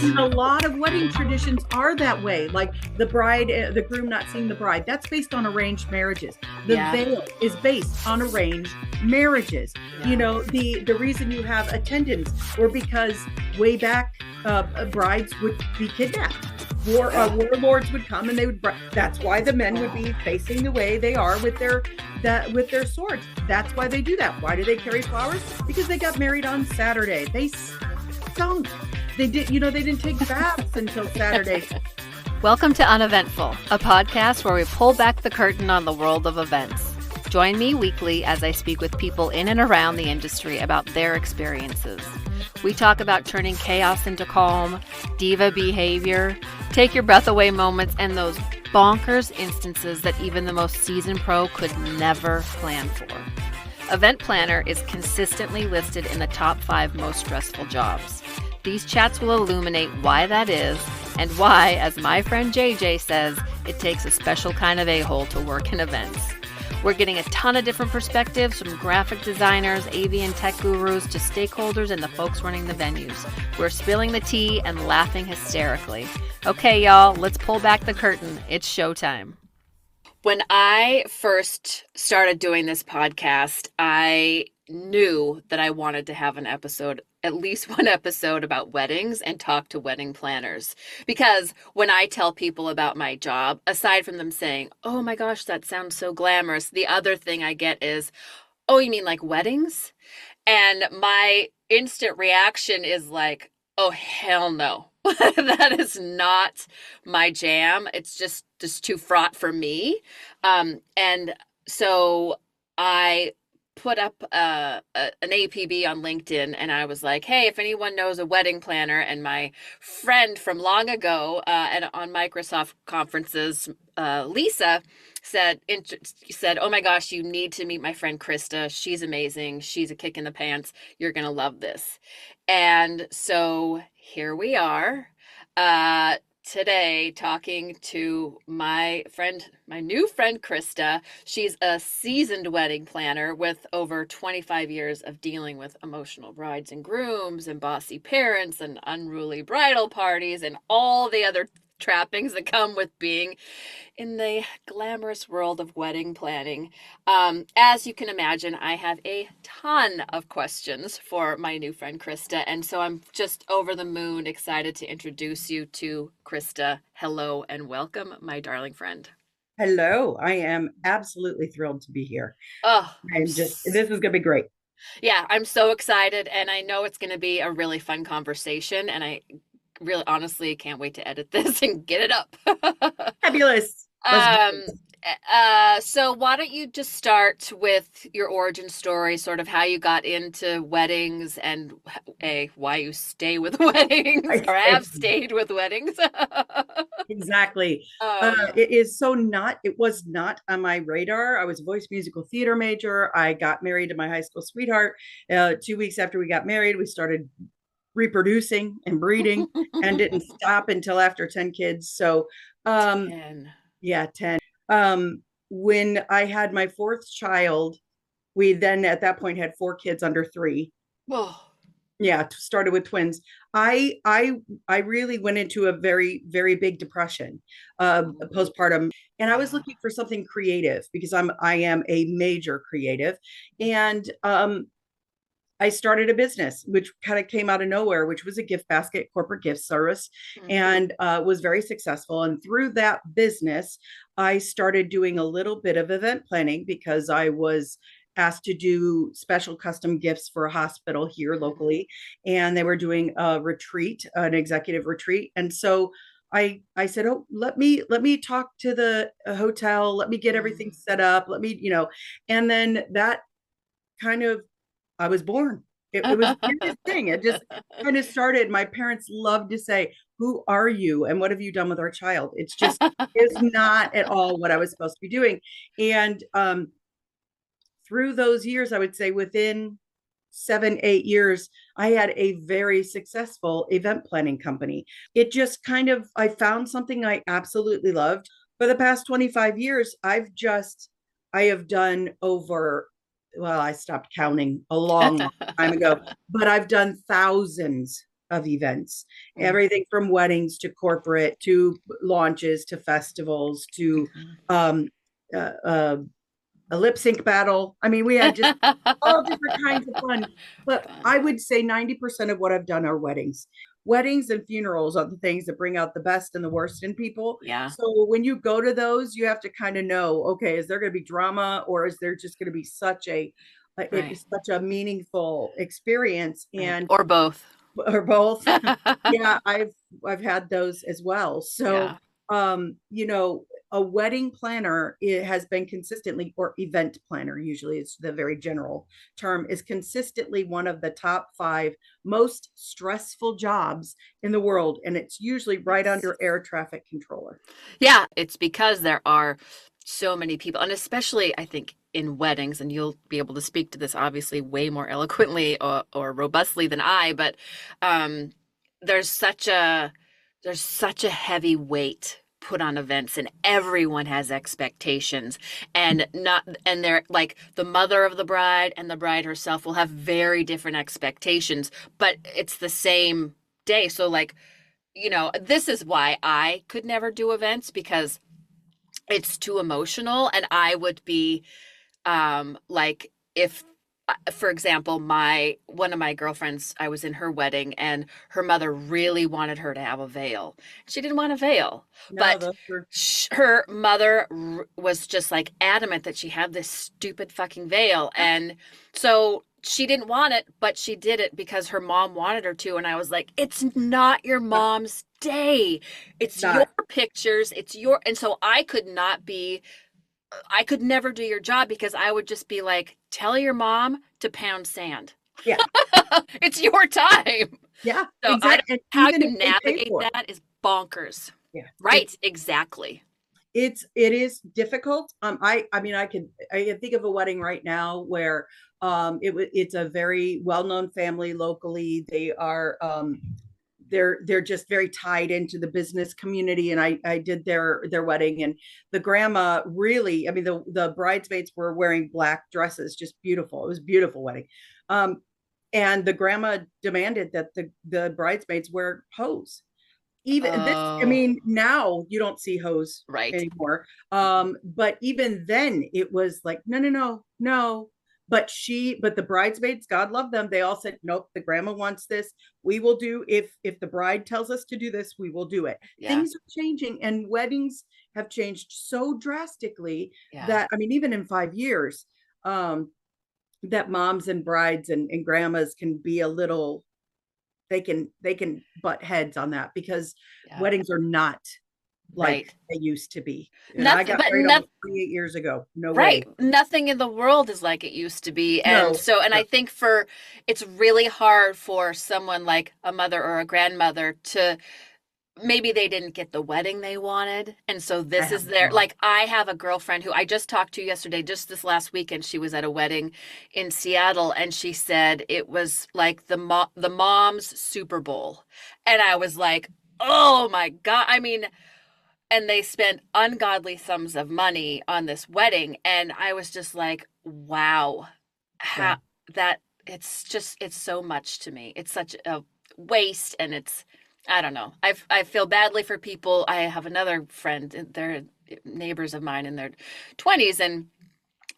And a lot of wedding traditions are that way. Like the bride, the groom not seeing the bride. That's based on arranged marriages. The veil is based on arranged marriages. You know, the reason you have attendants were because way back, brides would be kidnapped. Warlords would come and they would. That's why the men would be facing the way they are with their swords. That's why they do that. Why do they carry flowers? Because they got married on Saturday. They stunk. They did. You know, they didn't take baths until Saturday. Welcome to Uneventful, a podcast where we pull back the curtain on the world of events. Join me weekly as I speak with people in and around the industry about their experiences. We talk about turning chaos into calm, diva behavior, take your breath away moments, and those bonkers instances that even the most seasoned pro could never plan for. Event planner is consistently listed in the top 5 most stressful jobs. These chats will illuminate why that is and why, as my friend JJ says, it takes a special kind of a-hole to work in events. We're getting a ton of different perspectives from graphic designers, AV and tech gurus, to stakeholders and the folks running the venues. We're spilling the tea and laughing hysterically. Okay, y'all, let's pull back the curtain. It's showtime. When I first started doing this podcast, I knew that I wanted to have an episode, at least one episode about weddings and talk to wedding planners. Because when I tell people about my job, aside from them saying, oh my gosh, that sounds so glamorous, the other thing I get is, oh, you mean like weddings? And my instant reaction is like, oh, hell no. That is not my jam. It's just too fraught for me. And so I put up an APB on LinkedIn, and I was like, hey, if anyone knows a wedding planner. And my friend from long ago on Microsoft conferences, Lisa, said, oh my gosh, you need to meet my friend Crista. She's amazing. She's a kick in the pants. You're going to love this. And so here we are today talking to my new friend Crista. She's a seasoned wedding planner with over 25 years of dealing with emotional brides and grooms and bossy parents and unruly bridal parties and all the other trappings that come with being in the glamorous world of wedding planning. As you can imagine, I have a ton of questions for my new friend Crista, and so I'm just over the moon excited to introduce you to Crista. Hello and welcome, my darling friend. Hello, I am absolutely thrilled to be here. Oh, this is going to be great. Yeah, I'm so excited, and I know it's going to be a really fun conversation, and I really honestly can't wait to edit this and get it up. Fabulous. So why don't you just start with your origin story, sort of how you got into weddings and why you stay with weddings or have stayed with weddings. Exactly. It was not on my radar. I was a voice musical theater major. I got married to my high school sweetheart. 2 weeks after we got married, we started reproducing and breeding and didn't stop until after 10 kids. So 10. Yeah, 10. When I had my 4th child, we then at that point had 4 kids under 3. Whoa. Yeah, started with twins. I really went into a very, very big depression, postpartum, and I was looking for something creative because I am a major creative, and I started a business, which kind of came out of nowhere, which was a gift basket corporate gift service, and was very successful. And through that business, I started doing a little bit of event planning because I was asked to do special custom gifts for a hospital here locally. And they were doing a retreat, an executive retreat. And so I said, oh, let me talk to the hotel. Let me get everything set up. Let me, and then that kind of, I was born. It was the weirdest thing. It just kind of started. My parents loved to say, who are you? And what have you done with our child? It's just, it's not at all what I was supposed to be doing. And through those years, I would say within 7-8 years, I had a very successful event planning company. It just kind of, I found something I absolutely loved. For the past 25 years, I have done over, well, I stopped counting a long time ago, but I've done thousands of events, Mm-hmm. everything from weddings to corporate to launches to festivals to um, uh, uh, a lip sync battle. I mean, we had just all different kinds of fun. But Fun. I would say 90% of what I've done are weddings. Weddings and funerals are the things that bring out the best and the worst in people. Yeah. So when you go to those, you have to kind of know, okay, is there going to be drama or is there just going to be it Right. is such a meaningful experience Right. and Or both. or both. Yeah, I've had those as well. So Yeah. you know, a wedding planner, it has been consistently, or event planner, usually it's the very general term, is consistently one of the top 5 most stressful jobs in the world, and it's usually right Yes. under air traffic controller. Yeah, it's because there are so many people, and especially I think in weddings, and you'll be able to speak to this obviously way more eloquently or robustly than I, but um, there's such a there's such a heavy weight put on events, and everyone has expectations, and they're like the mother of the bride and the bride herself will have very different expectations, but it's the same day. So like, this is why I could never do events because it's too emotional. And I would be like, if, for example, my one of my girlfriends, I was in her wedding and her mother really wanted her to have a veil. She didn't want a veil, No, but those are, her mother was just like adamant that she had this stupid fucking veil. And so she didn't want it, but she did it because her mom wanted her to. And I was like, it's not your mom's day. it's It's your not. pictures. It's your, and so I could never do your job because I would just be like, tell your mom to pound sand. Yeah, It's your time. yeah, So I don't, exactly. And how even if you they pay navigate for it, that is bonkers. yeah, Right, exactly. it is difficult. I mean, I can think of a wedding right now where it's a very well-known family locally. They are they're just very tied into the business community, and I did their wedding, and the grandma really, I mean, the bridesmaids were wearing black dresses, just beautiful. It was a beautiful wedding. And the grandma demanded that the bridesmaids wear hose. Even this, I Oh, mean, now you don't see hose right. anymore. But even then it was like, no, no, no, no. But the bridesmaids, God love them, they all said, nope, the grandma wants this. We will do, if the bride tells us to do this, we will do it. Yeah, Things are changing, and weddings have changed so drastically yeah, that, I mean, even in 5 years, um, that moms and brides and grandmas can be a little, they can butt heads on that because yeah. weddings are not like Right. they used to be. And I Nothing, got but married nothing. almost 28 years ago. No Right. way. Nothing in the world is like it used to be. And No, so, and no, I think it's really hard for someone like a mother or a grandmother to, maybe they didn't get the wedding they wanted. And so I this have is their, not. like, I have a girlfriend who I just talked to yesterday, just this last weekend. She was at a wedding in Seattle and she said it was like the mom's Super Bowl. And I was like, oh my God. I mean, and they spent ungodly sums of money on this wedding. And I was just like, wow, Yeah. how that it's so much to me. It's such a waste. And I don't know. I feel badly for people. I have another friend, they're neighbors of mine in their 20s, and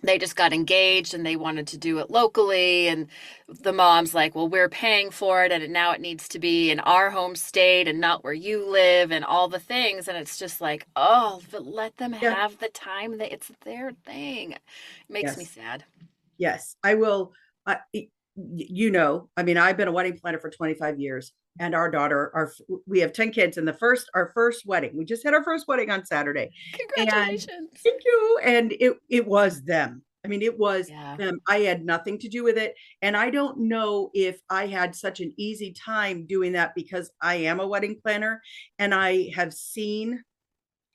they just got engaged and they wanted to do it locally, and the mom's like, well, we're paying for it and now it needs to be in our home state and not where you live and all the things. And it's just like, oh, but let them Yeah. have the time, that it's their thing. It makes me Yes. sad. Yes. I will. I mean, I've been a wedding planner for 25 years, and our daughter, we have 10 kids, and our first wedding, we just had our first wedding on Saturday. And Congratulations. thank you. And it was them. I mean, it was Yeah. them. I had nothing to do with it. And I don't know if I had such an easy time doing that because I am a wedding planner and I have seen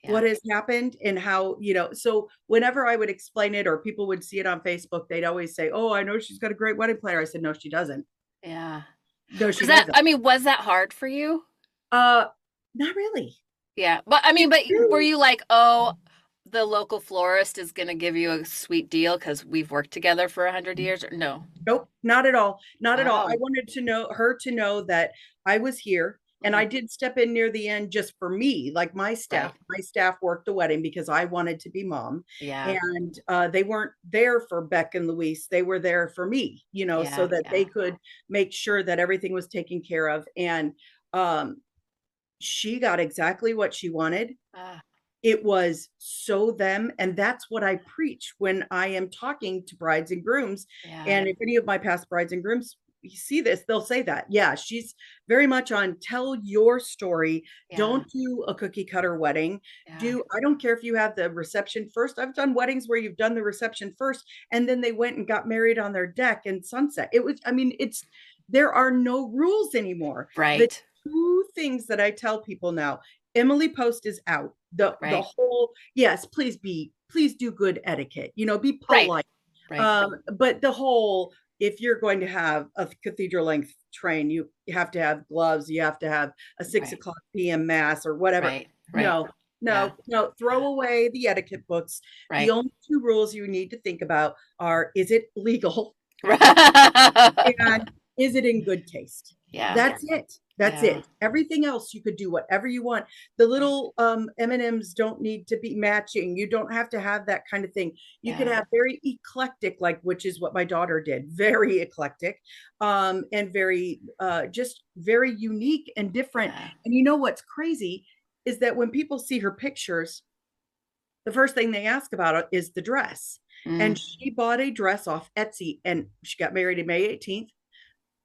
Yeah. what has happened and how, so whenever I would explain it or people would see it on Facebook, they'd always say, oh, I know she's got a great wedding planner. I said, no, she doesn't. Yeah. No, she doesn't. Was that hard for you? Uh, Not really. Yeah. But I mean, It's but were really, you like, oh, the local florist is going to give you a sweet deal because we've worked together for 100 years? Or no? Nope, not at all. Not at all. I Wow. wanted to know her to know that I was here, and I Mm, did step in near the end just for me. Like right. my staff worked the wedding because I wanted to be mom, Yeah. and they weren't there for Beck and Luis. They were there for me, so Yeah. that they Yeah. could make sure that everything was taken care of. And um, she got exactly what she wanted. Ah, It was so them, and that's what I preach when I am talking to brides and grooms. yeah. And if any of my past brides and grooms see this, they'll say that, yeah, she's very much on tell your story. Yeah. Don't do a cookie cutter wedding. Yeah. Do I don't care if you have the reception first. I've done weddings where you've done the reception first and then they went and got married on their deck in Sunset. It was, I mean, it's there are no rules anymore. The Right. two things that I tell people now, Emily Post is out. The Right. whole, yes, please do good etiquette, be Right. polite. Right. But the whole, if you're going to have a cathedral length train, you have to have gloves, you have to have a six Right. o'clock PM mass or whatever. Right. Right. No, Yeah. no, throw Yeah. away the etiquette books. The Right. only two rules you need to think about are, is it legal and is it in good taste? Yeah. That's it. That's Yeah. it. Everything else you could do whatever you want. The Right. little M&Ms don't need to be matching. You don't have to have that kind of thing. You could Yeah. have very eclectic, like, which is what my daughter did, very eclectic, and very just very unique and different. Yeah. And you know what's crazy is that when people see her pictures, the first thing they ask about it is the dress. Mm. And she bought a dress off Etsy, and she got married in May 18th.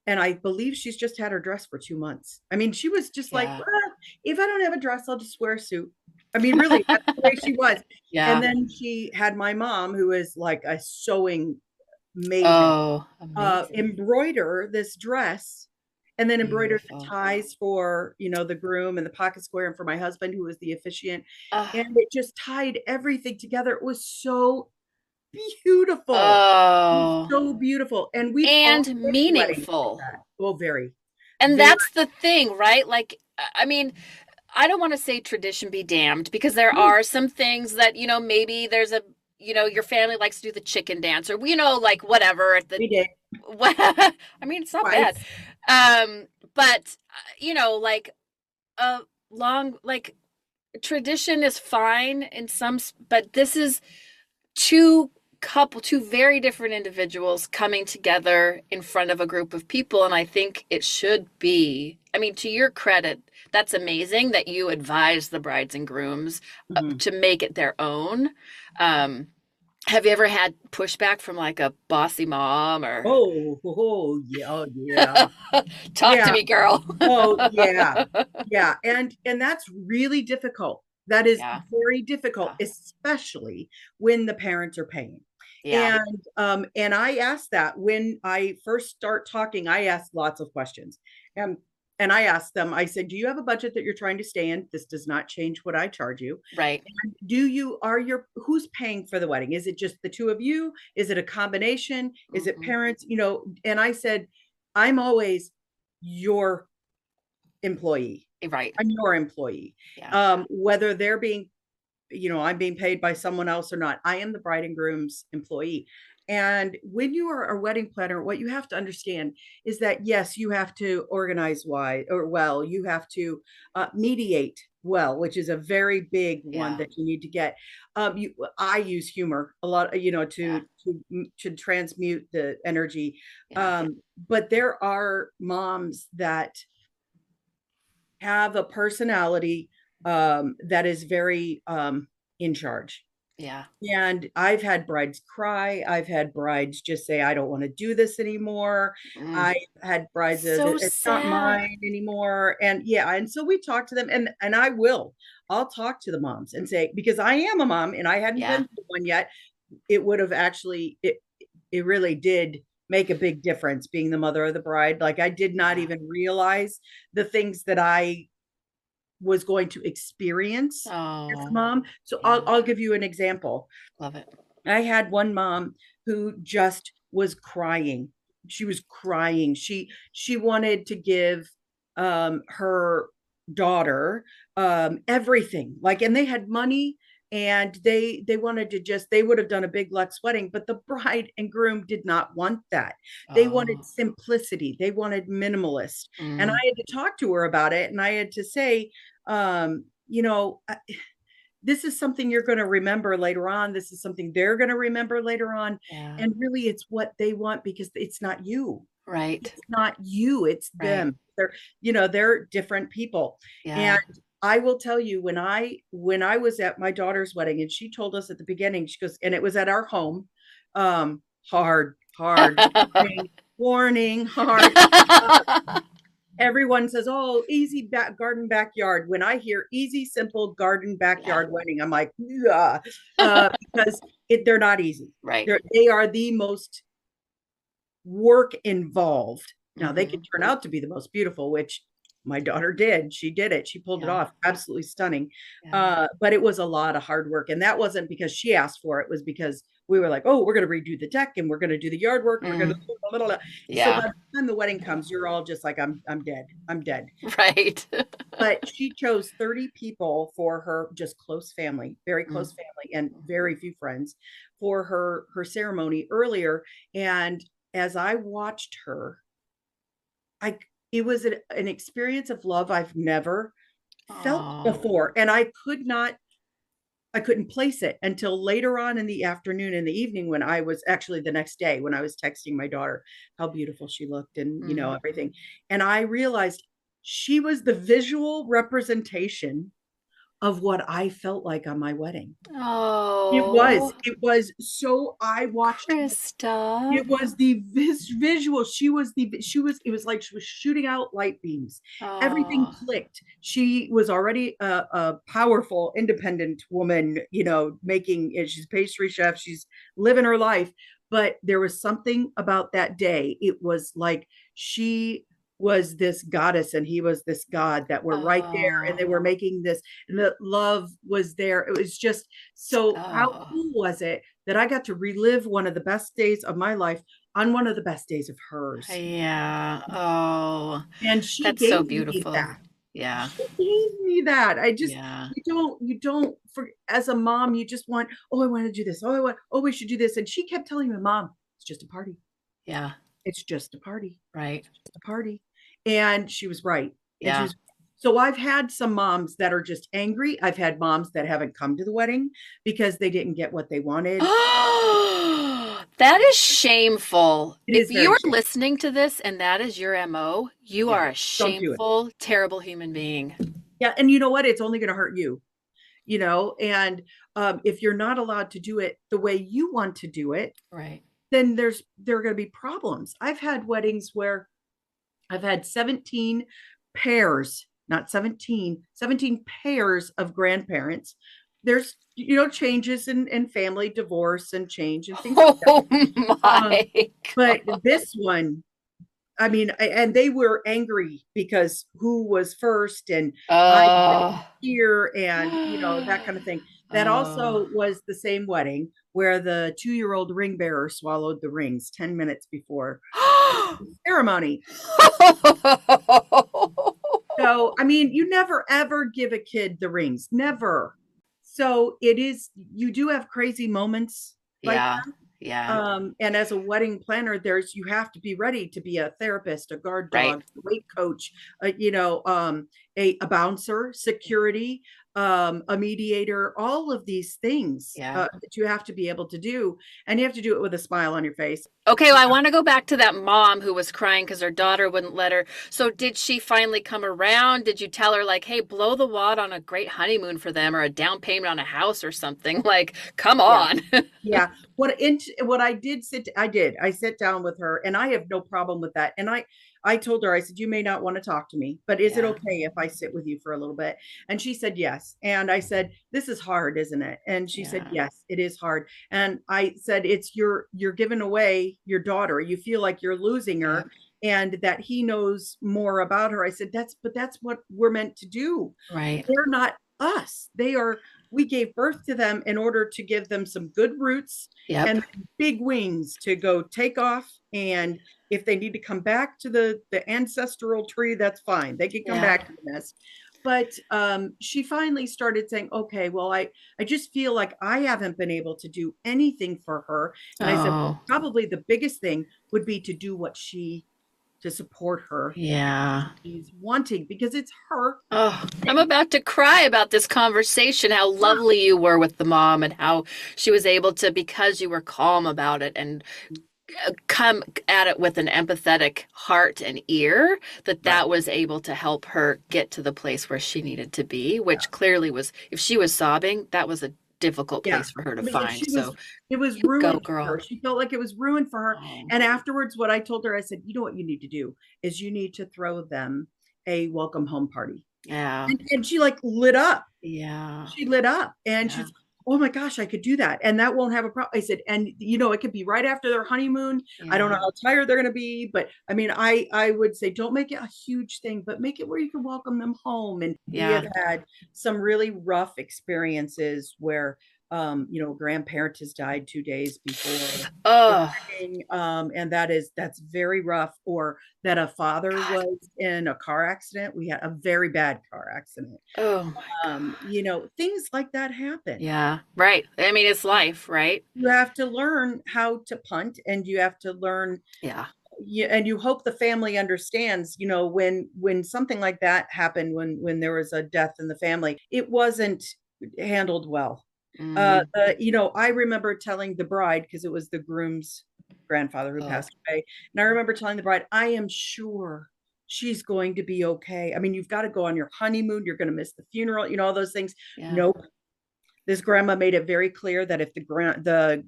And I believe she's just had her dress for 2 months. I mean, she was just like, Yeah. if I don't have a dress, I'll just wear a suit. I mean, really, that's the way she was. And Yeah. then she had my mom, who is like a sewing maven, Oh, amazing. embroider this dress and then embroider the Beautiful. ties for, the groom and the pocket square and for my husband, who was the officiant. Ah. And it just tied everything together. It was so beautiful. Oh, So beautiful. And we've all and been to weddings like meaningful. that. Oh, very, And very. that's the thing, right? Like, I mean, I don't want to say tradition be damned because there are some things that, maybe there's a, your family likes to do the chicken dance or, like whatever at the, We did I mean, it's not bad. twice. But, like a long, like tradition is fine in some, but this is two very different individuals coming together in front of a group of people. And I think it should be, I mean, to your credit, that's amazing that you advise the brides and grooms Mhm. to make it their own. Have you ever had pushback from like a bossy mom or Yeah, oh, yeah. talk to Yeah. me, girl? Oh, yeah. Yeah. And that's really difficult. That is Yeah. very difficult, Yeah. especially when the parents are paying. Yeah. And I asked that when I first start talking, I asked lots of questions. And and I asked them, I said, do you have a budget that you're trying to stay in? This does not change what I charge you. Right. Who's paying for the wedding? Is it just the two of you? Is it a combination? Is it Hmm. parents? And I said, I'm always your employee. Right. I'm your employee. Yeah. Whether they're being, I'm being paid by someone else or not, I am the bride and groom's employee. And when you are a wedding planner, what you have to understand is that, yes, you have to organize well, you have to mediate well, which is a very big one Yeah. that you need to get. I use humor a lot, Yeah. to transmute the energy. Yeah. But there are moms that have a personality that is very in charge. Yeah. And I've had brides cry. I've had brides just say, I don't want to do this anymore. Mm. I've had brides that So it's not sad. mine anymore. And yeah, and so we talk to them, and I'll talk to the moms and say, because I am a mom and I hadn't Yeah. been to one yet, it would have actually it really did make a big difference being the mother of the bride. Like, I did not Yeah. even realize the things that I was going to experience as a Oh, mom. So I'll yeah. I'll give you an example. Love it. I had one mom who just was crying. She was crying. She wanted to give her daughter everything. Like, and they had money and they wanted to just, they would have done a big Lux wedding, but the bride and groom did not want that. They wanted Oh. simplicity, they wanted minimalist. And I Mm. had to talk to her about it, and I had to say, you know, this is something you're going to remember later on. This is something they're going to remember later on. Yeah. And really, it's what they want, because it's not you. Right. It's not you, it's Right. them. They're, you know, they're different people. Yeah. And I will tell you, when I was at my daughter's wedding, and she told us at the beginning, she goes, and it was at our home, hard warning, hard. Everyone says, "Oh, easy back garden backyard." When I hear easy, simple garden Yeah. backyard wedding, I'm like, yeah, because they're not easy. Right. They are the most work involved. Now they can Hmm. turn out to be the most beautiful, which my daughter did. She did it. She pulled it Yeah. off. Absolutely stunning. Yeah. But it was a lot of hard work. And that wasn't because she asked for it. It was because we were like, oh, we're going to redo the deck, and we're going to do the yard work. And we're going to Mm. do blah, blah, blah. So by Yeah. the time the wedding comes, you're all just like, I'm dead. I'm dead. Right. But she chose 30 people for her, just close family, very Mm. close family, and very few friends, for her ceremony earlier. And as I watched her, I it was an experience of love I've never felt Oh. before. And I couldn't place it until later on in the afternoon, in the evening, when I was actually, the next day, when I was texting my daughter how beautiful she looked, and Mm. everything. And I realized she was the visual representation of what I felt like on my wedding. Oh, It was so, I watched her. Krista. It was the visual. It was like she was shooting out light beams. Everything Oh. clicked. She was already a powerful, independent woman, making, she's a pastry chef. She's living her life. But there was something about that day. It was like she was this goddess and he was this god, that were right there, and Oh. they were making this, and the love was there. It was just so, how Oh. cool was it that I got to relive one of the best days of my life on one of the best days of hers. Yeah. Oh, And she that's so gave me beautiful. that. Yeah. She gave me that. I just, Yeah. you don't, for, as a mom, you just want, oh, I want to do this. Oh, we should do this. And she kept telling me, Mom, it's just a party. Yeah. It's just a party. Right. It's just a party. And she was right. And she Yeah. was, so I've had some moms that are just angry. I've had moms that haven't come to the wedding because they didn't get what they wanted. That is shameful. It If is you very are shameful. listening to this and that is your MO, you Yeah. are a Don't do it. shameful, terrible human being. Yeah. And you know what? It's only going to hurt you, and if you're not allowed to do it the way you want to do it, Right. then there are going to be problems. I've had weddings where I've had 17 pairs, not 17 pairs of grandparents. There's, changes in family, divorce and change and things like that. Oh Um, my but God. this one, I mean, and they were angry because who was first, and I did Oh. here, and that kind of thing. That Oh. also was the same wedding where the 2-year-old ring bearer swallowed the rings 10 minutes before the ceremony. So, I mean, you never ever give a kid the rings, never. So you do have crazy moments like Yeah. Yeah. and as a wedding planner, you have to be ready to be a therapist, a guard Right. dog, a weight coach, a bouncer, security, a mediator, all of these things Yeah. that you have to be able to do, and you have to do it with a smile on your face. Okay, well, I want to go back to that mom who was crying because her daughter wouldn't let her. So, did she finally come around? Did you tell her, like, hey, blow the wad on a great honeymoon for them, or a down payment on a house or something? Like, come Yeah. on. Yeah. What I did I sat down with her, and I have no problem with that. And I told her, I said, you may not want to talk to me, but is it Yeah. okay if I sit with you for a little bit? And she said, yes. And I said, this is hard, isn't it? And she said, Yeah. yes, it is hard. And I said, you're giving away your daughter. You feel like you're losing Yeah. her, and that he knows more about her. I said, that's what we're meant to do. Right. They're not us. We gave birth to them in order to give them some good roots Yep. and big wings to go take off and If they need to come back to the ancestral tree, that's fine. They can come Yeah. back to this. But she finally started saying, okay, well, I just feel like I haven't been able to do anything for her. And I said, Oh, probably the biggest thing would be to do what she, to support her. yeah. She's wanting, because it's her Oh, I'm thing. about to cry about this conversation, how lovely you were with the mom and how she was able to, because you were calm about it and come at it with an empathetic heart and ear, Right. that was able to help her get to the place where she needed to be, Yeah. which clearly was, if she was sobbing, that was a difficult Yeah. place for her to I mean, find. So it was you go, ruined for her. girl. She felt like it was ruined for her. Oh, And afterwards, what I told her, I said, you know what you need to do is you need to throw them a welcome home party. yeah. And she like lit up. Yeah. She lit up and Yeah. she's, oh my gosh, I could do that. And that won't have a problem. I said, and you know, it could be right after their honeymoon. I don't know Yeah. how tired they're going to be, but I mean, I would say, don't make it a huge thing, but make it where you can welcome them home. And we Yeah. have had some really rough experiences where, you know, a grandparent has died 2 days before the Oh, wedding, and that's very rough. Or that a father God. was in a car accident. We had a very bad car accident. Oh my God. You know, things like that happen. Yeah. Right. I mean, it's life, right? You have to learn how to punt, and you have to learn, Yeah. and you hope the family understands, you know, when something like that happened, when there was a death in the family, it wasn't handled well. Mm. You know, I remember telling the bride, because it was the groom's grandfather who Oh, passed away, and I remember telling the bride, I am sure she's going to be okay. I mean, you've got to go on your honeymoon, you're going to miss the funeral, you know, all those things. yeah. Nope. This grandma made it very clear that if the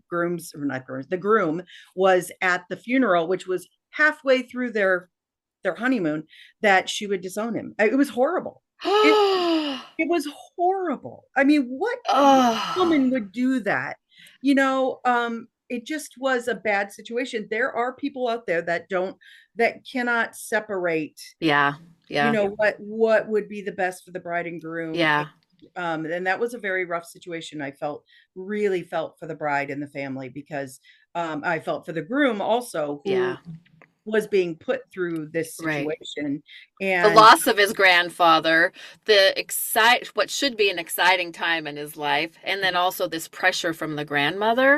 grooms, or not grooms, the groom was at the funeral, which was halfway through their honeymoon, that she would disown him. It was horrible. It it was horrible. I mean, what Oh, woman would do that? You know, it just was a bad situation. There are people out there that cannot separate, yeah. you Yeah. know, what would be the best for the bride and groom. Yeah. And that was a very rough situation. I really felt for the bride and the family, because I felt for the groom also, who Yeah. was being put through this Right. situation. The And loss of his grandfather, what should be an exciting time in his life, and then also this pressure from the grandmother.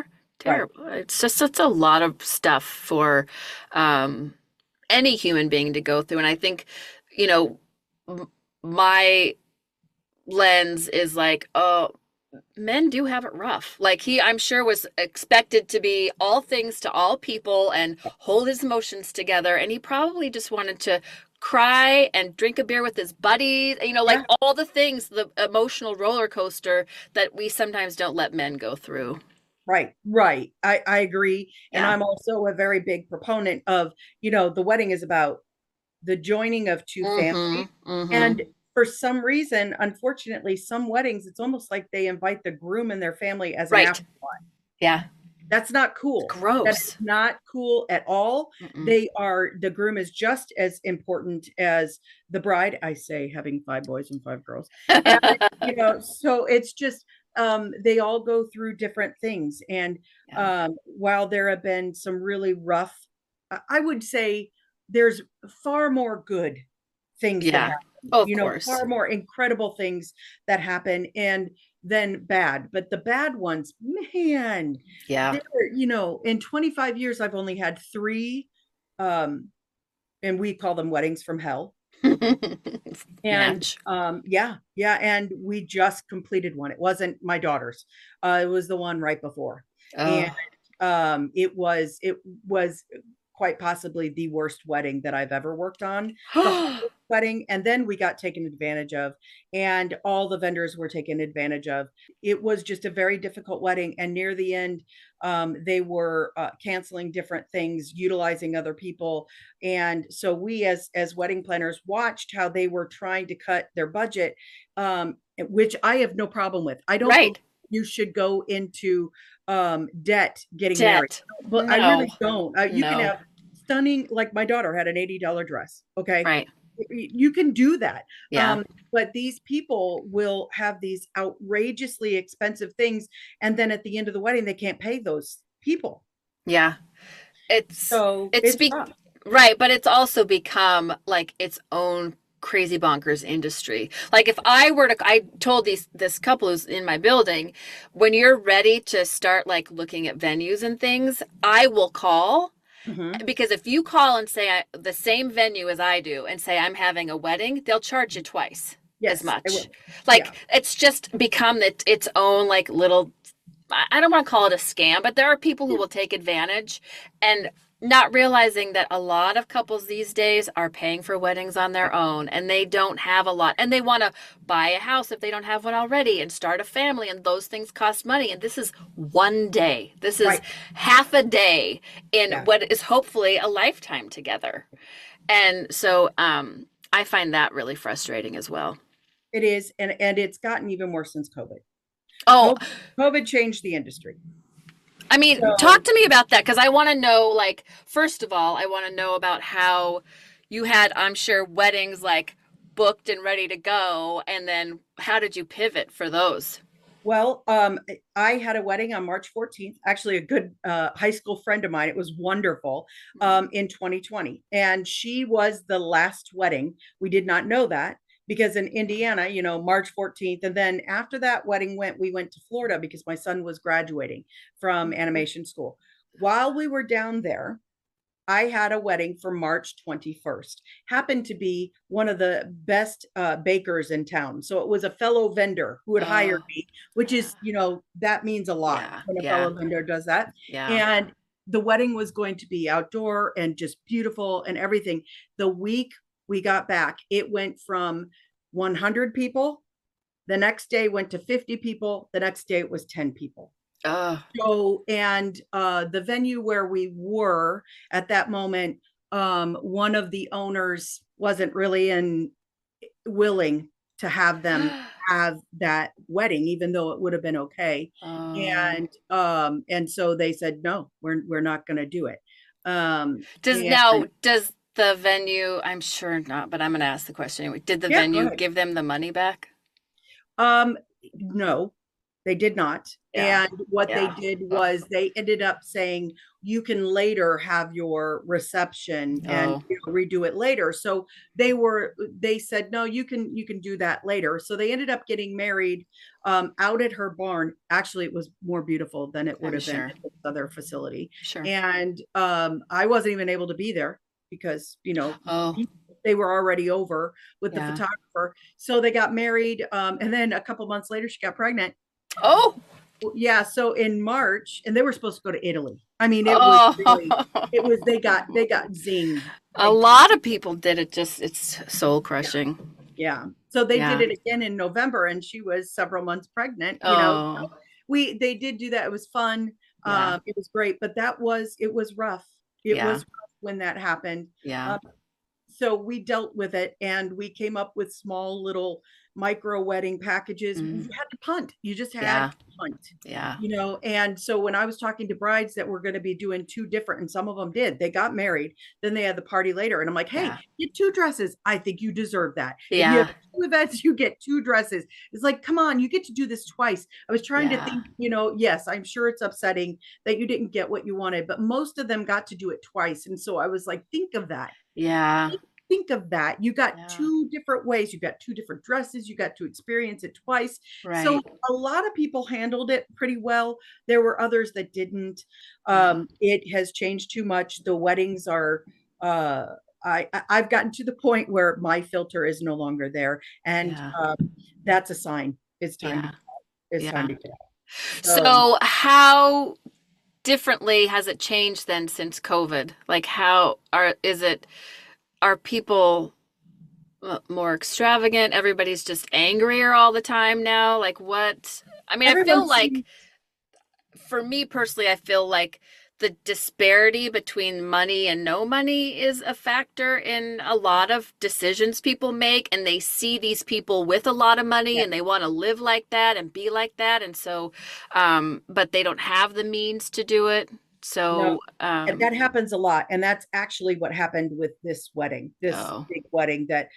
right, Terrible. It's a lot of stuff for um, any human being to go through. And I think, you know, my lens is like, oh, men do have it rough. Like I'm sure, was expected to be all things to all people and hold his emotions together. And he probably just wanted to cry and drink a beer with his buddies, you know, like yeah, all the things, the emotional roller coaster that we sometimes don't let men go through. right. I agree. And Yeah. I'm also a very big proponent of, you know, the wedding is about the joining of two Mm-hmm. families. Mm-hmm. And for some reason, unfortunately, some weddings, it's almost like they invite the groom and their family as an Right. afterthought. Yeah. That's not It's cool. That is gross. not cool at all. Mm-mm. The groom is just as important as the bride. I say, having 5 boys and 5 girls. And, you know, so it's just, they all go through different things. And Yeah. while there have been some really rough, I would say there's far more good things that Yeah. happen, Oh, of you know, course. far more incredible things that happen, and then bad. But the bad ones, man, Yeah. there, you know, in 25 years, I've only had three, um, and we call them weddings from hell. And Match. yeah, and we just completed one. It wasn't my daughter's. It was the one right before. And Oh. it was quite possibly the worst wedding that I've ever worked on. The hardest wedding, and then we got taken advantage of, and all the vendors were taken advantage of. It was just a very difficult wedding, and near the end, they were canceling different things, utilizing other people. And so we, as wedding planners, watched how they were trying to cut their budget, which I have no problem with. I don't believe Right. you should go into debt getting married, Debt. but I No. really don't. You can No. have stunning, like my daughter had an $80 dress. Okay. Right. You can do that. Yeah. But these people will have these outrageously expensive things. And then at the end of the wedding, they can't pay those people. Yeah. It's So it's it's be rough. Right, but it's also become like its own crazy bonkers industry. Like if I were to, I told this couple who's in my building, when you're ready to start like looking at venues and things, I will call. Hmm. Because if you call and say the same venue as I do and say I'm having a wedding, they'll charge you twice as Yes, I much. will. Yeah. Like it's just become its own like little, I don't want to call it a scam, but there are people who will take advantage and not realizing that a lot of couples these days are paying for weddings on their own and they don't have a lot and they want to buy a house if they don't have one already and start a family and those things cost money and this is one day. This is Right. half a day in Yeah, what is hopefully a lifetime together. And so I find that really frustrating as well. it is. And it's gotten even worse since COVID. Oh, COVID, COVID changed the industry. I mean, talk So, to me about that because I want to know, like, first of all, I want to know about how you had, I'm sure, weddings like booked and ready to go. And then how did you pivot for those? well, I had a wedding on March 14th, actually a good high school friend of mine. It was wonderful, in 2020. And she was the last wedding. We did not know that because in Indiana, March 14th. And then after that wedding we went to Florida because my son was graduating from animation school. While we were down there, I had a wedding for March 21st. Happened to be one of the best bakers in town. So it was a fellow vendor who had hired Oh, me, which yeah, is, that means a lot yeah, when a yeah, fellow vendor does that. yeah. And the wedding was going to be outdoor and just beautiful and everything. The week we got back, it went from 100 people. The next day went to 50 people. The next day it was 10 people. Oh, So, and the venue where we were at that moment, one of the owners wasn't really willing to have them have that wedding, even though it would have been okay. oh. And so they said, no, we're not going to do it. And Does the venue, I'm sure not, but I'm going to ask the question anyway. Did the yeah, go venue ahead. give them the money back? Um, no, they did not. Yeah, And what they yeah. did Oh, was they ended up saying you can later have your reception and oh, redo it later. So they said no, you can do that later. So they ended up getting married out at her barn. Actually, it was more beautiful than it would I'm have been sure. at this other facility. Sure. And I wasn't even able to be there because Oh, they were already over with the yeah. photographer. So they got married, and then a couple months later, she got pregnant. Oh, Yeah, so in March, and they were supposed to go to Italy. I mean, it was really, it oh. was they got zinged A big time. lot of people did it. Just, it's soul Yeah, crushing. yeah. So they did Yeah. it again in November, and she was several months pregnant. Oh, They did do that. It was fun. yeah. It was great, but it was rough. It was Yeah. rough when that happened. Yeah. Um, so we dealt with it and we came up with small little micro wedding packages. You Mm, had to punt. You just had yeah. to punt, Yeah. and so when I was talking to brides that were going to be doing two different, and some of them did, they got married, then they had the party later. And I'm like, hey, Yeah. get two dresses. I think you deserve that. If you have Yeah. two events, you get two dresses. It's like, come on, you get to do this twice. I was trying to Yeah. think, yes, I'm sure it's upsetting that you didn't get what you wanted, but most of them got to do it twice. And so I was like, think of that. Yeah. Think of that. You got Yeah. two different ways. You got two different dresses. You got to experience it twice. So Right. a lot of people handled it pretty well. There were others that didn't. Yeah. It has changed too much. The weddings are. Uh, I've gotten to the point where my filter is no longer there, and Yeah. that's a sign. It's time to. Yeah. It's time Yeah. to get out. So So, how differently has it changed then since COVID? Like, are people more extravagant? Everybody's just angrier all the time now? Like, what? I mean, I everyone feel like, seems. for me personally, I feel like the disparity between money and no money is a factor in a lot of decisions people make. And they see these people with a lot of money Yeah. and they want to live like that and be like that. And so, but they don't have the means to do it. No, So, and that happens a lot. And that's actually what happened with this wedding, this oh, big wedding that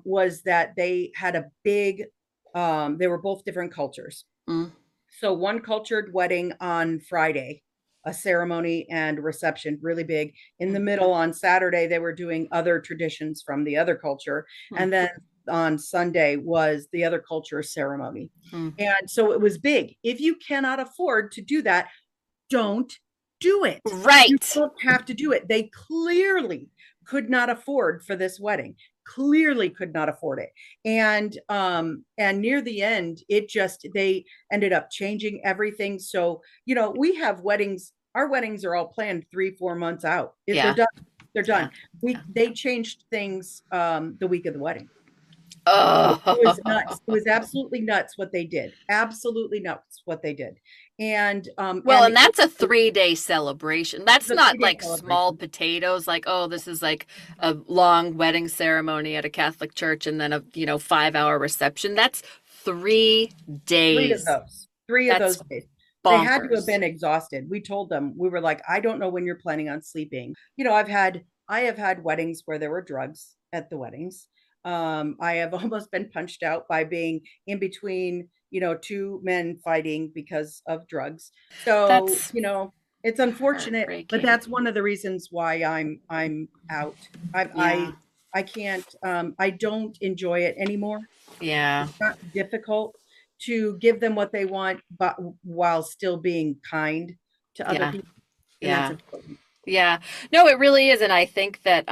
was that they had a big, they were both different cultures. mm, So one cultured wedding on Friday. a ceremony and reception, really big. In the Mm, middle on Saturday, they were doing other traditions from the other culture. mm, And then on Sunday was the other culture ceremony. mm. And so it was big. If you cannot afford to do that, don't do it. You Right. don't have to do it. They clearly could not afford for this wedding. Clearly could not afford it. And near the end, it just they ended up changing everything. So, we have weddings, our weddings are all planned 3-4 months out. If they're Yeah. done, they're Yeah. done. Yeah. They changed things the week of the wedding. It was nuts. It Oh. was absolutely nuts what they did. Absolutely nuts what they did. Well, And and that's a 3-day celebration. That's the not 3 day like small celebration. potatoes, like, oh, this is like a long wedding ceremony at a Catholic church and then a, 5-hour reception. That's three Three of days. those. Three of That's those days. They had to have bonkers. been exhausted. We told them, we were like, I don't know when you're planning on sleeping. I have had weddings where there were drugs at the weddings. I have almost been punched out by being in between, two men fighting because of drugs. So, That's it's unfortunate, but heartbreaking. that's one of the reasons why I'm out. I Yeah. I I can't I don't enjoy it anymore. Yeah. It's not difficult to give them what they want, but while still being kind to other Yeah. people. And that's Yeah. important. Yeah. No, it really is. And I think that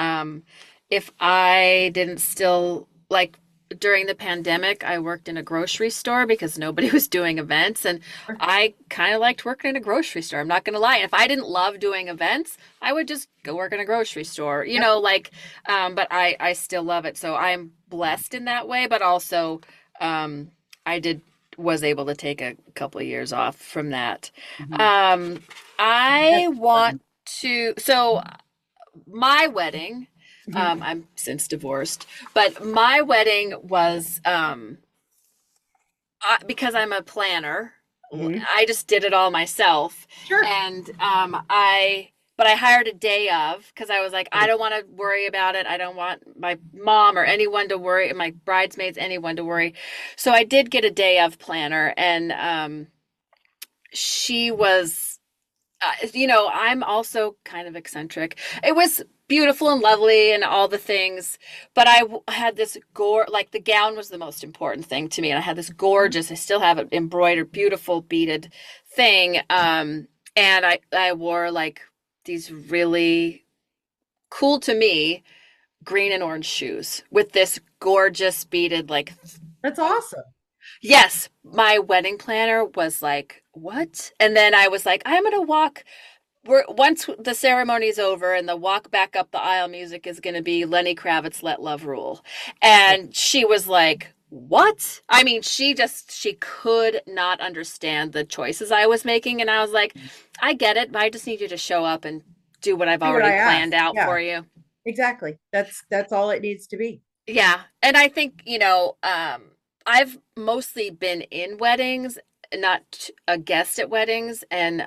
if I didn't still like during the pandemic, I worked in a grocery store because nobody was doing events. And I kind of liked working in a grocery store. I'm not going to lie. And if I didn't love doing events, I would just go work in a grocery store, Yep. but I still love it. So I'm blessed in that way. But also, um, I was able to take a couple of years off from that. Mhm. Um, That's I want important. so my wedding, Mhm. I'm since divorced, but my wedding was because I'm a planner. Mhm. I just did it all myself, Sure. and but I hired a day of because I was like, I Right. don't want to worry about it. I don't want my mom or anyone to worry, my bridesmaids, anyone to worry. So I did get a day of planner, and she was I'm also kind of eccentric. It was beautiful and lovely and all the things, but had this like the gown was the most important thing to me. And I had this gorgeous, I still have it embroidered, beautiful beaded thing. And I wore like these really cool to me green and orange shoes with this gorgeous beaded like That's awesome. yes, my wedding planner was like, "What?" And then I was like, "I'm gonna walk once the ceremony's over and the walk back up the aisle music is going to be Lenny Kravitz Let Love Rule." And she was like, "What?" I mean, she could not understand the choices I was making and I was like, "I get it, but I just need you to show up and do what I've Do what already I planned asked. out Yeah, for you." exactly. That's all it needs to be. Yeah. And I think, I've mostly been in weddings, not a guest at weddings, and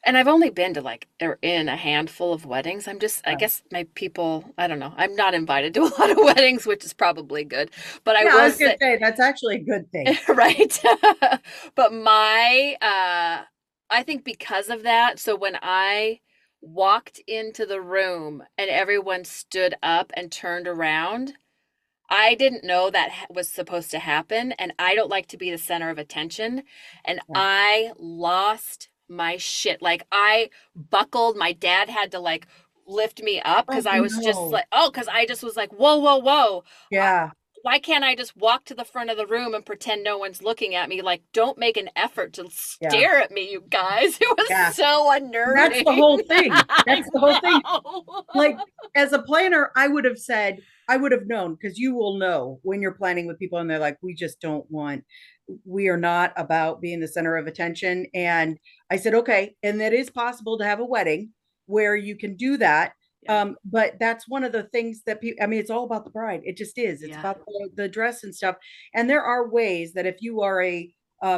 I've only been to like or in a handful of weddings. I Yeah. guess my people, I don't know. I'm not invited to a lot of weddings, which is probably good. But I Yeah, I will was gonna say, say that's actually a good thing. right. But I think because of that, so when I walked into the room and everyone stood up and turned around, I didn't know that was supposed to happen, and I don't like to be the center of attention. And Yeah. I lost my shit. Like I buckled. My dad had to like lift me up Oh because I was just no. like, oh, because I just was like, whoa, whoa, whoa. I, Yeah. why can't I just walk to the front of the room and pretend no one's looking at me? Like, don't make an effort to Yeah. stare at me, you guys. It was Yeah. so That's the unnerving. whole thing. I That's the whole thing. know. Like, as a planner, I would have said, I would have known, because you will know when you're planning with people and they're like, we are not about being the center of attention. And I said, okay. And that is possible to have a wedding where you can do that. Yeah, But that's one of the things that people, I mean, it's all about the bride. It just is. It's yeah, about the dress and stuff. And there are ways that if you are a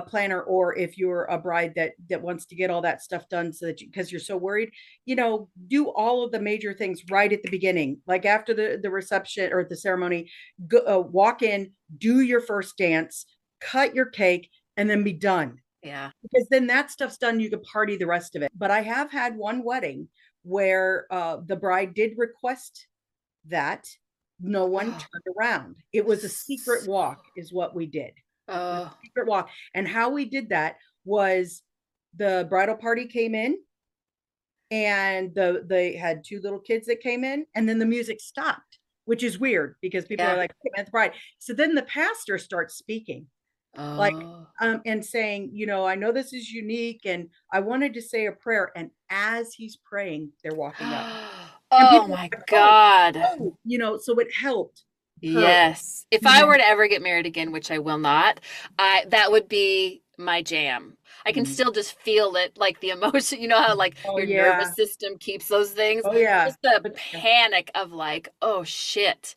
planner, or if you're a bride that wants to get all that stuff done, so that because you're so worried, do all of the major things right at the beginning, like after the reception or the ceremony. Walk in, do your first dance, cut your cake, and then be done. Yeah. because then that stuff's done. You could party the rest of it. But I have had one wedding where the bride did request that no one turned around. It was a secret walk, is what we did. It was a Oh, secret walk. And how we did that was the bridal party came in, and they had two little kids that came in, and then the music stopped, which is weird because people are yeah. like, hey, man, the bride. So then the pastor starts speaking, like, Oh. and saying, I know this is unique, and I wanted to say a prayer. And as he's praying, they're walking up, and Oh people my are like, oh, God. oh, so it helped her. Yes. If You I know, were to ever get married again, which I will not, that would be my jam. I can mm. still just feel it, like the emotion, you know how like Oh your nervous yeah, system keeps those things. oh yeah, Just the but yeah, panic of like, oh shit.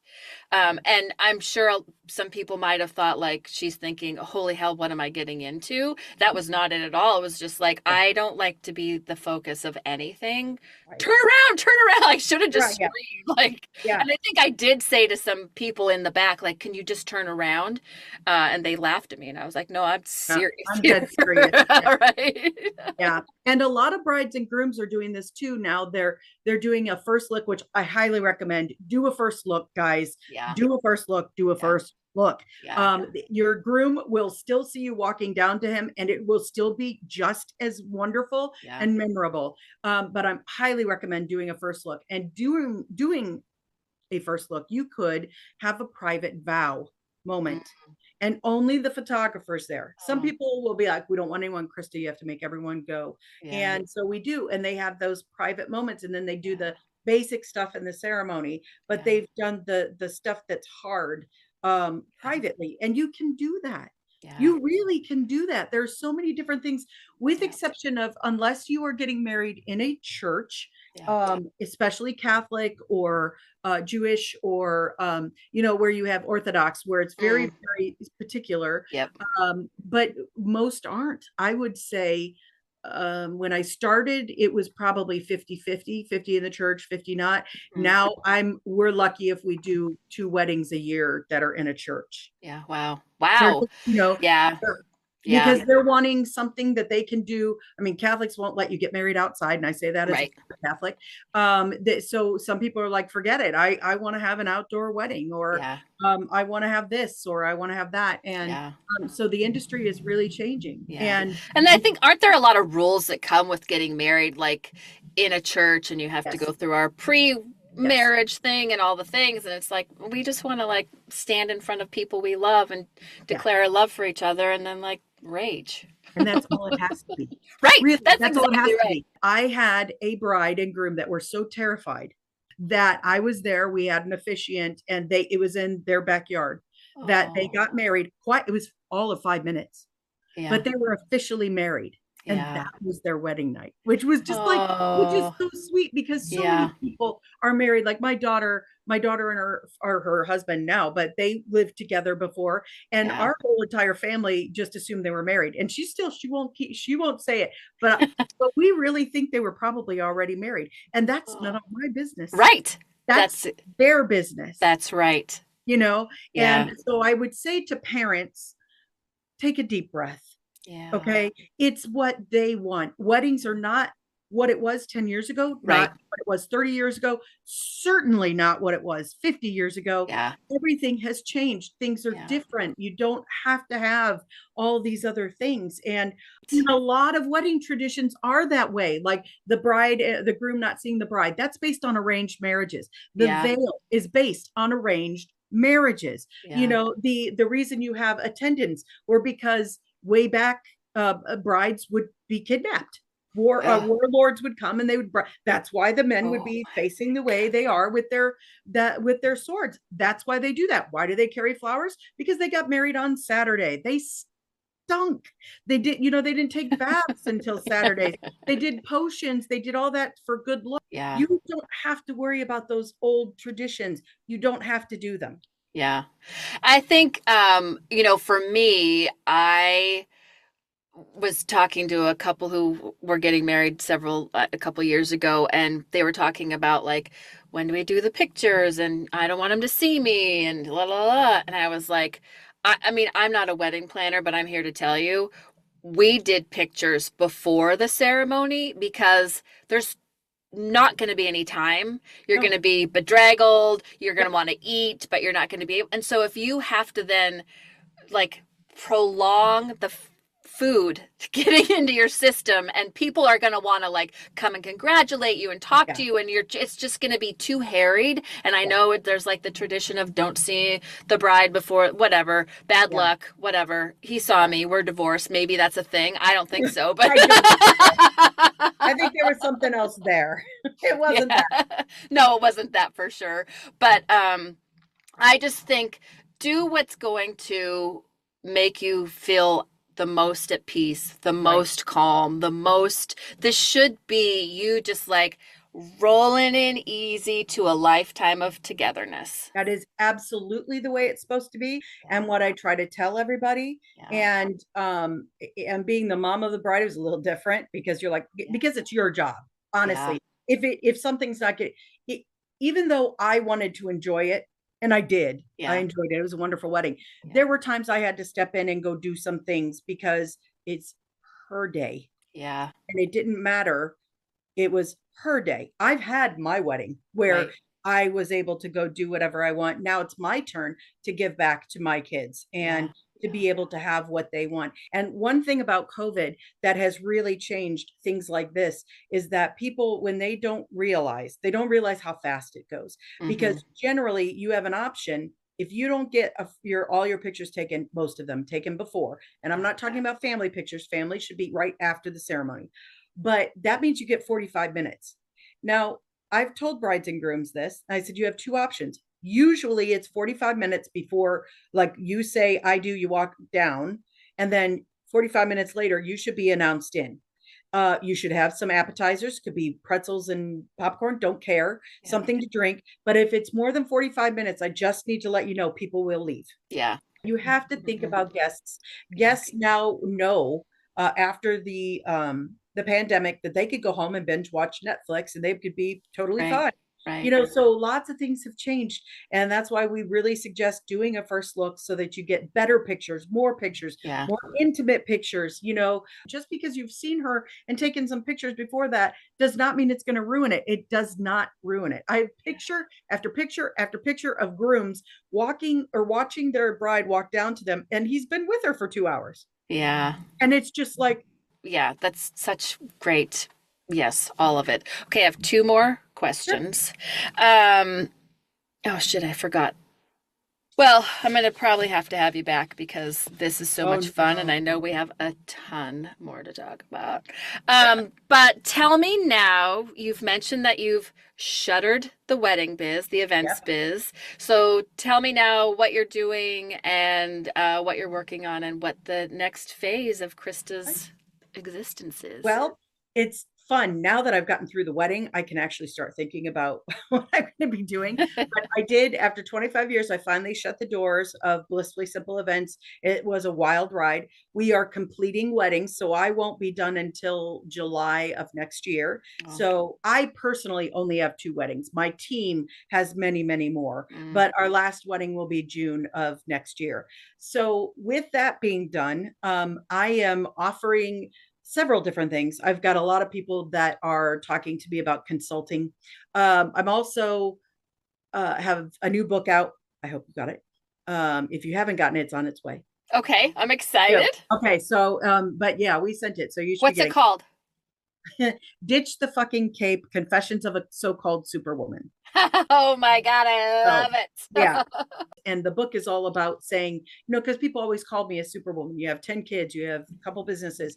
And I'm sure some people might have thought like she's thinking, holy hell, what am I getting into? That was not it at all. It was just like, yeah, I don't like to be the focus of anything. right, Turn around, turn around. I should have just right, yeah, screamed. Like, yeah. and I think I did say to some people in the back, like, can you just turn around? And they laughed at me. And I was like, no, I'm Yeah, serious I'm here. dead serious. Yeah. All right. Yeah. And a lot of brides and grooms are doing this too now. They're doing a first look, which I highly recommend. Do a first look, guys. Yeah. Do a first look, do a Yeah. first look. Yeah. Your groom will still see you walking down to him, and it will still be just as wonderful Yeah. and memorable. But I'm highly recommend doing a first look, and doing a first look. You could have a private vow Mm. moment, and only the photographer's there. Some Oh, people will be like, we don't want anyone, Krista, you have to make everyone go. yeah. And so we do. And they have those private moments, and then they do Yeah. the basic stuff in the ceremony, but Yeah. they've done the stuff that's hard Yeah. privately. And you can do that. Yeah. You really can do that. There's so many different things, with Yeah. exception of unless you are getting married in a church, Yeah. especially Catholic or Jewish, or where you have Orthodox, where it's very, Mm. very particular. Yep. But most aren't. I would say when I started, it was probably 50-50, 50 in the church, 50 not. Mm. Now we're lucky if we do two weddings a year that are in a church. Yeah. Wow. They're, Wow. Yeah. Yeah. because they're wanting something that they can do. I mean, Catholics won't let you get married outside, and I say that as a Right. Catholic. So some people are like, forget it. I want to have an outdoor wedding, or Yeah. I want to have this, or I want to have that, and Yeah. so the industry is really changing. Yeah. And And I think, aren't there a lot of rules that come with getting married, like in a church, and you have to yes, go through our pre yes, marriage thing and all the things? And it's like, we just want to like stand in front of people we love and yeah, declare our love for each other and then like rage. and that's all it has to be. Right. Really, That's that's all it has exactly to right. be. I had a bride and groom that were so terrified that I was there. We had an officiant, and it was in their backyard, that they Oh, got married. It was all of 5 minutes, yeah. but they were officially married. And Yeah. that was their wedding night, which is Oh, so sweet, because so yeah. many people are married. Like my daughter and her husband now, but they lived together before. And Yeah. our whole entire family just assumed they were married. And she won't say it, but we really think they were probably already married. And that's none Oh, of my business. right. That's That's their business, that's right. you know? Yeah. And so I would say to parents, take a deep breath. Yeah. Okay. It's what they want. Weddings are not what it was 10 years ago, not Right. what it was 30 years ago, certainly not what it was 50 years ago. Yeah. Everything has changed. Things are Yeah. different. You don't have to have all these other things. And a lot of wedding traditions are that way. Like the groom not seeing the bride, that's based on arranged marriages. The Yeah. veil is based on arranged marriages. Yeah. The reason you have attendants were because way back, brides would be kidnapped. Warlords would come, and they would. That's why the men would Oh be my facing the way they God. are with their swords. That's why they do that. Why do they carry flowers? Because they got married on Saturday. They stunk. They didn't take baths until Saturdays. They did potions. They did all that for good luck. Yeah. You don't have to worry about those old traditions. You don't have to do them. Yeah. I think, for me, I was talking to a couple who were getting married a couple years ago, and they were talking about like, when do we do the pictures? And I don't want them to see me, and la la la. And I was like, I mean, I'm not a wedding planner, but I'm here to tell you, we did pictures before the ceremony because there's not going to be any time. You're going No. to be bedraggled. You're going Yep. to want to eat, but you're not going to be able. And so if you have to then like prolong the food getting into your system, and people are going to want to like come and congratulate you and talk Yeah. to you, and it's just going to be too harried. And I Yeah. know there's like the tradition of don't see the bride before, whatever, bad Yeah. luck, whatever. He saw Yeah. me, we're divorced, maybe that's a thing. I don't think so, but I don't think so. I think there was something else there. It wasn't yeah. that. No, it wasn't that for sure. But I just think do what's going to make you feel the most at peace, the Right. most calm, this should be you just like rolling in easy to a lifetime of togetherness. That is absolutely the way it's supposed to be, Yeah. and what I try to tell everybody. Yeah. And being the mom of the bride is a little different because you're like, Yeah. because it's your job, Yeah. honestly. If something's not good, it, even though I wanted to enjoy it, and I did, I Yeah. enjoyed it. It was a wonderful wedding. Yeah. There were times I had to step in and go do some things because it's her day, Yeah. and it didn't matter, it was her day. I've had my wedding where Right. I was able to go do whatever I want. Now it's my turn to give back to my kids Yeah. and to be able to have what they want. And one thing about COVID that has really changed things like this is that people, when they don't realize how fast it goes. Mm-hmm. Because generally, you have an option. If you don't get all your pictures taken, most of them taken before, and I'm Yeah. not talking about family pictures. Family should be right after the ceremony, but that means you get 45 minutes. Now, I've told brides and grooms this. I said, you have two options. Usually it's 45 minutes before, like you say, I do, you walk down, and then 45 minutes later, you should be announced in. You should have some appetizers, could be pretzels and popcorn, don't care, Yeah. something to drink. But if it's more than 45 minutes, I just need to let you know people will leave. Yeah. You have to think Mm-hmm. about guests. Yeah. Guests now know after the pandemic that they could go home and binge watch Netflix and they could be totally Right. fine. Right. So lots of things have changed, and that's why we really suggest doing a first look so that you get better pictures, Yeah. more intimate pictures. Just because you've seen her and taken some pictures before that does not mean it's going to ruin it. It does not ruin it. I have picture after picture after picture of grooms walking or watching their bride walk down to them, and he's been with her for 2 hours. Yeah. And it's just like, Yeah, that's such great. Yes, all of it. Okay, I have two more sure, questions. Oh shit, I forgot. Well, I'm gonna probably have to have you back because this is so oh much fun, and no. I know we have a ton more to talk about. But tell me now, you've mentioned that you've shuttered the wedding biz, the events Yep. biz. So tell me now what you're doing and what you're working on and what the next phase of Krista's existence is. Well, it's fun. Now that I've gotten through the wedding, I can actually start thinking about what I'm going to be doing. But I did, after 25 years, I finally shut the doors of Blissfully Simple Events. It was a wild ride. We are completing weddings, so I won't be done until July of next year. Oh. So I personally only have two weddings. My team has many, many more, Mm. but our last wedding will be June of next year. So with that being done, I am offering several different things. I've got a lot of people that are talking to me about consulting. I'm also have a new book out. I hope you got it. If you haven't gotten it, it's on its way. Okay, I'm Yeah. excited. Okay. So, but yeah, we sent it. So you should be What's it getting called? Ditch the Fucking Cape, Confessions of a So-Called Superwoman. Oh my God, I So love yeah. it. And the book is all about saying, because people always call me a superwoman. You have 10 kids, you have a couple businesses.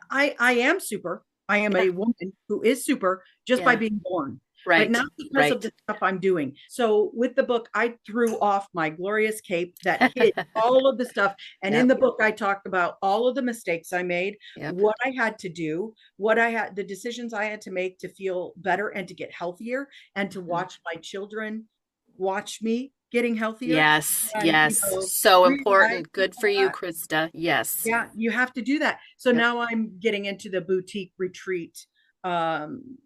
I am super. I am Yeah, a woman who is super just by yeah, being born, but right, not because of right. the stuff I'm doing. So with the book, I threw off my glorious cape that hid all of the stuff. And in Yep, the book, I talk about all of the mistakes I made, yep. what I had to do, the decisions I had to make to feel better and to get healthier and to Mhm. watch my children watch me getting healthier Yes, and yes. So realize important. Good for all you, that. Krista. Yes. Yeah, you have to do that. So Yep. now I'm getting into the boutique retreat um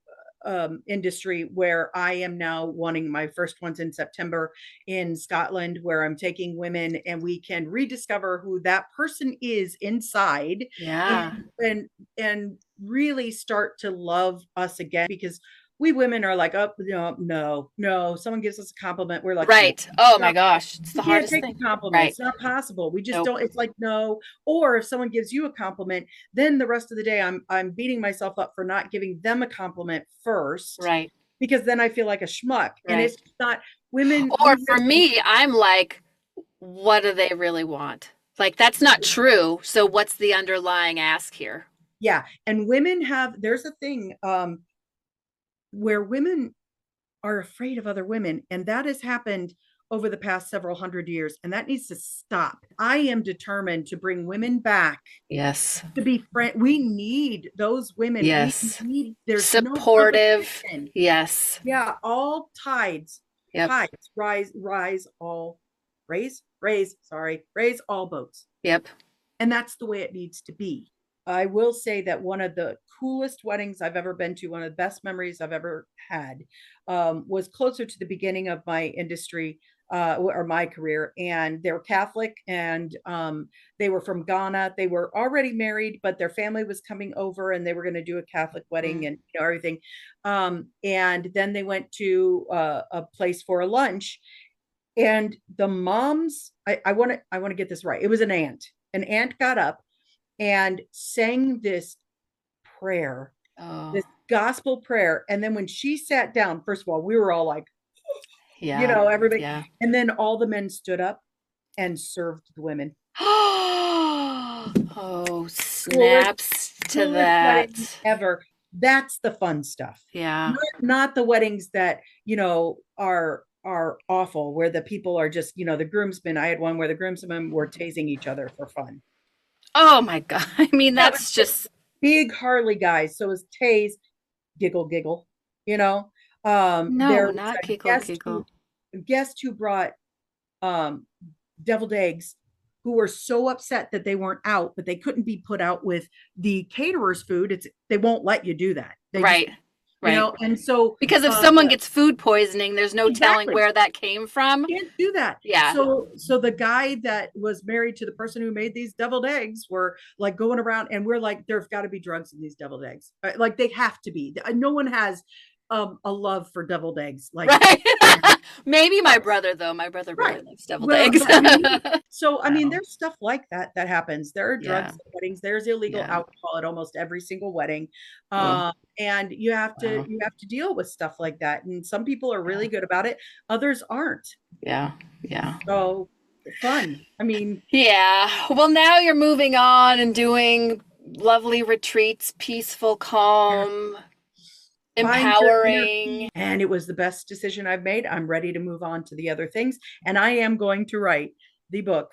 industry where I am now wanting my first ones in September in Scotland, where I'm taking women and we can rediscover who that person is inside, Yeah. and really start to love us again, because we women are like, oh, no, someone gives us a compliment, we're like, no, Right. Oh my not, gosh. It's we the can't hardest take thing. the compliment. Right. It's not possible. We just Nope. don't. It's like, no. Or if someone gives you a compliment, then the rest of the day I'm beating myself up for not giving them a compliment first, Right. because then I feel like a schmuck. And Right. it's not women. Or for me, I'm like, what do they really want? Like, that's not true. So what's the underlying ask here? Yeah. And women there's a thing where women are afraid of other women. And that has happened over the past several hundred years. And that needs to stop. I am determined to bring women back. Yes. To be friend. We need those women. Yes. We need, there's supportive. No yes. Yeah. All tides. Yep. Tides raise all boats. Yep. And that's the way it needs to be. I will say that one of the coolest weddings I've ever been to, one of the best memories I've ever had, was closer to the beginning of my industry, or my career. And they were Catholic, and they were from Ghana. They were already married, but their family was coming over and they were going to do a Catholic wedding and everything. And then they went to a place for a lunch. And the moms, I want to get this right. It was an aunt. An aunt got up and sang this prayer, this gospel prayer. And then when she sat down, first of all, we were all like, everybody. Yeah. And then all the men stood up and served the women. Oh, snaps to that. Ever. That's the fun stuff. Yeah. Not the weddings that, are awful, where the people are just, the groomsmen. I had one where the groomsmen were tasing each other for fun. Oh my God. I mean, that's just big Harley guys. So it was tase, giggle, giggle, no, not giggle. Guest who brought deviled eggs, who were so upset that they weren't out, but they couldn't be put out with the caterer's food. They won't let you do that. Right. And so because if someone gets food poisoning, there's no telling where that came from. You can't do that. Yeah. So the guy that was married to the person who made these deviled eggs were like going around, and we're like, there's got to be drugs in these deviled eggs. Like they have to be. No one has a love for deviled eggs. Like maybe my brother, though. My brother really likes deviled eggs. I mean, there's stuff like that happens. There are drugs at weddings. There's illegal alcohol at almost every single wedding. And you have to deal with stuff like that. And some people are really good about it. Others aren't. Yeah. So fun. I mean. Yeah. Well, now you're moving on and doing lovely retreats, peaceful, calm, empowering. And it was the best decision I've made. I'm ready to move on to the other things. And I am going to write the book.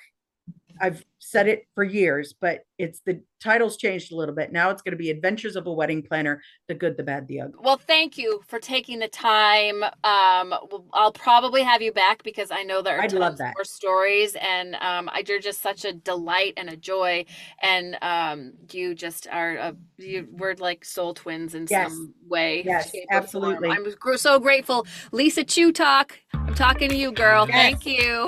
I've said it for years, but the title's changed a little bit. Now it's going to be Adventures of a Wedding Planner, the Good, the Bad, the Ugly. Well, thank you for taking the time. I'll probably have you back because I know there are tons more stories, and you're just such a delight and a joy. And you just are, we're like soul twins in some way. Yes, absolutely. I'm so grateful. Lisa Chu Talk. I'm talking to you, girl. Yes. Thank you.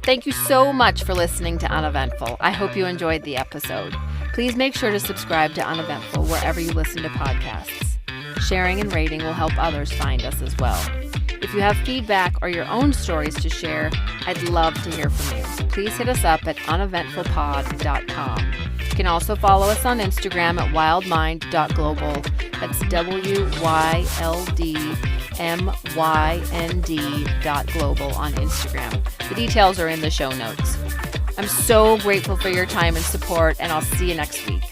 Thank you so much for listening to Uneventful. I hope you enjoyed the episode. Please make sure to subscribe to Uneventful wherever you listen to podcasts. Sharing and rating will help others find us as well. If you have feedback or your own stories to share, I'd love to hear from you. Please hit us up at uneventfulpod.com. You can also follow us on Instagram at wildmind.global. That's WYLDMYND.global on Instagram. The details are in the show notes. I'm so grateful for your time and support, and I'll see you next week.